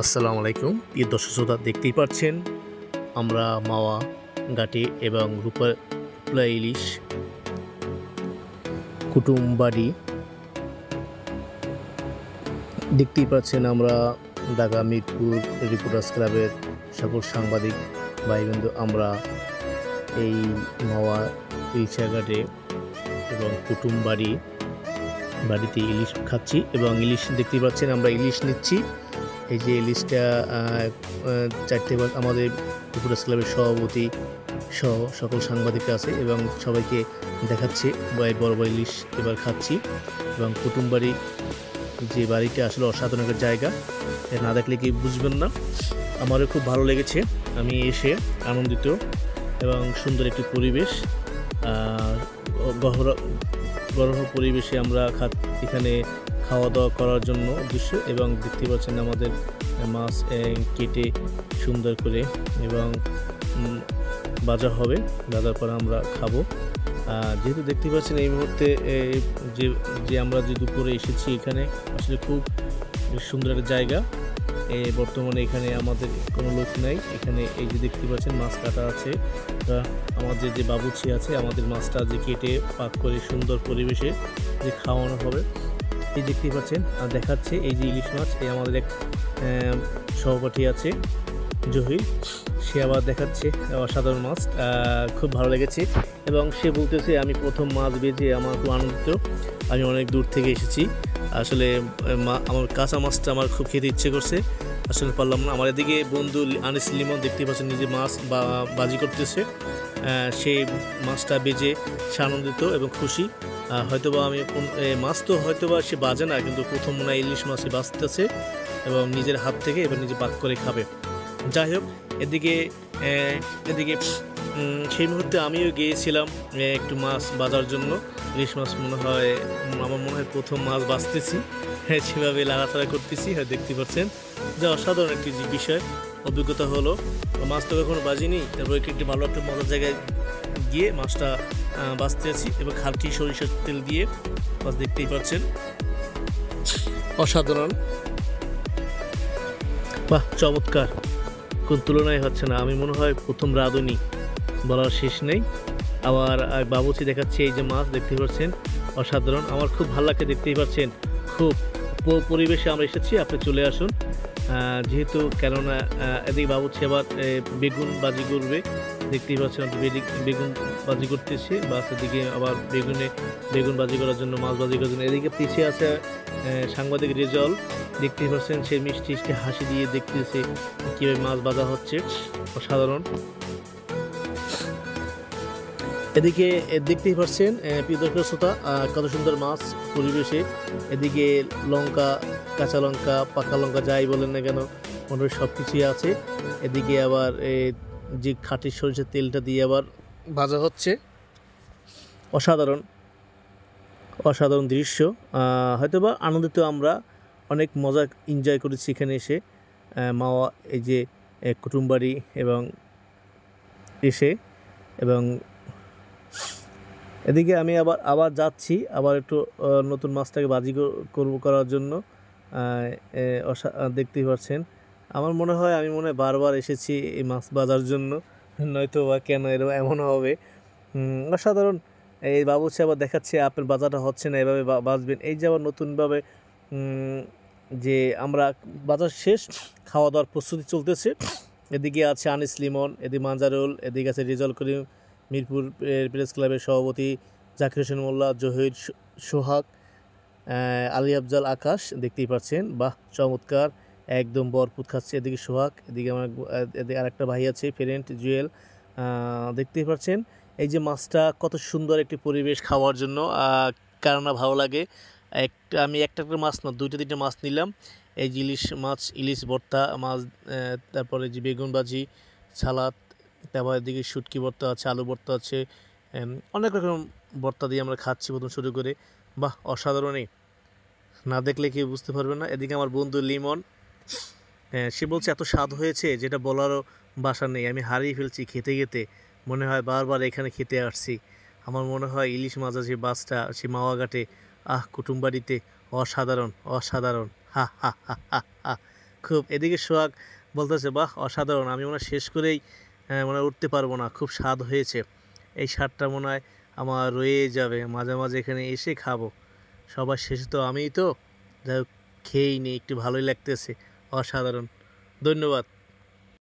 আসসালামু আলাইকুম। প্রিয় দর্শক শ্রোতা, দেখতেই পাচ্ছেন আমরা মাওয়া ঘাটে এবং রূপলা ইলিশ কুটুমবাড়ি দেখতেই পাচ্ছেন। আমরা ঢাকা মিরপুর রিপোর্টার্স ক্লাবের সকল সাংবাদিক ভাইবন্ধু আমরা এই মাওয়া ইলিশা ঘাটে এবং বাড়িতে ইলিশ খাচ্ছি এবং ইলিশ দেখতেই পাচ্ছেন আমরা ইলিশ নিচ্ছি। এই যে ইলিশটা চারটে আমাদের রিপোর্টার্স ক্লাবের সভাপতি সহ সকল সাংবাদিক আছে এবং সবাইকে দেখাচ্ছে বড় বড় ইলিশ এবার খাচ্ছি। এবং কুটুমবাড়ি যে বাড়িটা আসলে অসাধারণ একটা জায়গা, না দেখলে কি বুঝবেন না। আমারও খুব ভালো লেগেছে, আমি এসে আনন্দিত এবং সুন্দর একটি পরিবেশ, গরম পরিবেশে আমরা এখানে খাওয়া দাওয়া করার জন্য উদ্দেশ্য। এবং দেখতে পাচ্ছেন আমাদের মাছ কেটে সুন্দর করে এবং বাজার হবে, বাজার পর আমরা খাবো। যেহেতু দেখতে পাচ্ছেন এই মুহূর্তে যে আমরা যে দুপুরে এসেছি, এখানে আসলে খুব সুন্দর একটা জায়গা। বর্তমানে এখানে আমাদের কোনো লোক নাই। এখানে এই যে দেখতে পাচ্ছেন মাছ কাটা আছে, আমাদের যে বাবুর্চি আছে আমাদের মাছটা যে কেটে পাক করে সুন্দর পরিবেশে যে খাওয়ানো হবে। এই দেখতেই পাচ্ছেন দেখাচ্ছে এই যে ইলিশ মাছ। এই আমাদের এক সহপাঠী আছে জহির, সে আবার দেখাচ্ছে অসাধারণ মাছ, খুব ভালো লেগেছে। এবং সে বলতেছে আমি প্রথম মাছ বেজে আমার খুব আনন্দিত, আমি অনেক দূর থেকে এসেছি। আসলে আমার কাঁচা মাছটা আমার খুব খেতে ইচ্ছে করছে, আসলে পারলাম না। আমার এদিকে বন্ধু আনিস লিমন দেখতে পাচ্ছেন নিজে মাছ বাজি করতেছে, সেই মাছটা বেজে সে আনন্দিত এবং খুশি। হয়তোবা আমি মাছ তো হয়তোবা সে বাজে না, কিন্তু প্রথম মনে হয় ইলিশ মাছে বাজতেছে এবং নিজের হাত থেকে এবার নিজে পাক করে খাবে। যাই হোক, এদিকে সেই মুহূর্তে আমিও গিয়েছিলাম একটু মাছ বাজার জন্য। ইলিশ মাছ আমার মনে হয় প্রথম মাছ বাজতেছি, সেভাবে লাগাতাড়া করতেছি। দেখতে পাচ্ছেন যে অসাধারণ একটি বিষয়, অভিজ্ঞতা হলো। মাছ তো কখনো বাজিনি, তারপর একটি ভালো একটা মজার জায়গায় গিয়ে মাছটা বাজতে আছি এবং খাঁটি সরিষার তেল দিয়ে মাছ দেখতেই পাচ্ছেন, অসাধারণ, বাহ চমৎকার, কোন তুলনায় হচ্ছে না। আমি মনে হয় প্রথম রাঁধুনি, বলার শেষ নেই। আবার বাবুচি দেখাচ্ছে এই যে মাছ দেখতেই পাচ্ছেন, অসাধারণ, আমার খুব ভালো লাগে। দেখতেই পাচ্ছেন খুব পরিবেশে আমরা এসেছি, আপনি চলে আসুন। যেহেতু কেননা এদিকে বাবুচি আবার বেগুন বাজি করবে, দেখতেই পাচ্ছেন বেগুন বাজি করতেছে, বাস এদিকে আবার বেগুন বাজি করার জন্য, মাছ বাজি করার জন্য। এদিকে পিছিয়ে আছে সাংবাদিক রেজল, দেখতেই পাচ্ছেন সে মিষ্টি হাসি দিয়ে দেখতেছে কীভাবে মাছ ভাজা হচ্ছে, অসাধারণ। এদিকে দেখতেই পাচ্ছেন প্রিয় দর্শক শ্রোতা কত সুন্দর মাছ পরিবেশে। এদিকে লঙ্কা, কাঁচা লঙ্কা, পাকা লঙ্কা যাই বলেন না কেন, মনে সব কিছুই আছে। এদিকে আবার যে খাঁটি সরিষার তেলটা দিয়ে আবার ভাজা হচ্ছে, অসাধারণ দৃশ্য। হয়তোবা আনন্দিত, আমরা অনেক মজা এনজয় করেছি এখানে এসে মাওয়া এই যে কুটুমবাড়ি এবং এদিকে আমি আবার যাচ্ছি, আবার একটু নতুন মাছটাকে বাজি করার জন্য। দেখতেই পাচ্ছেন আমার মনে হয় আমি বারবার এসেছি এই মাছ বাজার জন্য, নয়তো বা কেন এমন হবে। অসাধারণ। এই বাবুর্চি আবার দেখাচ্ছে আপনার বাজারটা হচ্ছে না, এভাবে বাজবেন। এই যে আবার নতুনভাবে যে আমরা বাজার শেষ, খাওয়া দাওয়ার প্রস্তুতি চলতেছে। এদিকে আছে আনিস লিমন, এদিকে মানজারুল, এদিকে আছে রেজাউল করিম, মিরপুর প্রেস ক্লাবের সভাপতি জাকির হোসেন মোল্লা, জহির, সোহাগ, আলী আফজাল, আকাশ, দেখতেই পাচ্ছেন, বাহ চমৎকার, একদম ভরপুর খাচ্ছে। এদিকে সোহাগ, এদিকে আরেকটা ভাই আছে ফ্রেন্ড জুয়েল, দেখতেই পাচ্ছেন এই যে মাছটা কত সুন্দর একটি পরিবেশ খাওয়ার জন্য, কারণ ভালো লাগে। আমি একটা মাছ না, দুইটা তিনটে মাছ নিলাম। এই যে ইলিশ ভর্তা মাছ, তারপরে যে বেগুন ভাজি, সালাদ, তারপর এদিকে শুটকি ভর্তা আছে, আলু ভর্তা আছে, অনেক রকম ভর্তা দিয়ে আমরা খাচ্ছি প্রথম শুরু করে। বাহ অসাধারণই, না দেখলে কেউ বুঝতে পারবে না। এদিকে আমার বন্ধু লিমন, সে বলছে এত স্বাদ হয়েছে যেটা বলারও ভাষা নেই, আমি হারিয়ে ফেলছি খেতে খেতে, মনে হয় বারবার এখানে খেতে আসছি। আমার মনে হয় ইলিশ মাছ যে বাসটা সে মাওয়া ঘাটে, কুটুমবাড়িতে, অসাধারণ, হা হা হা হা হা, খুব খুব। এদিকে সোহাগ বলতেছে বাহ অসাধারণ, আমি মনে হয় শেষ করেই মনে হয় উঠতে পারবো না, খুব স্বাদ হয়েছে। এই স্বাদটা মনে হয় আমার রয়ে যাবে, মাঝে মাঝে এখানে এসে খাবো। সবার শেষে তো আমিই তো, যাই হোক খেয়েই নিই, একটু ভালোই লাগতেছে। অসাধারণ, ধন্যবাদ।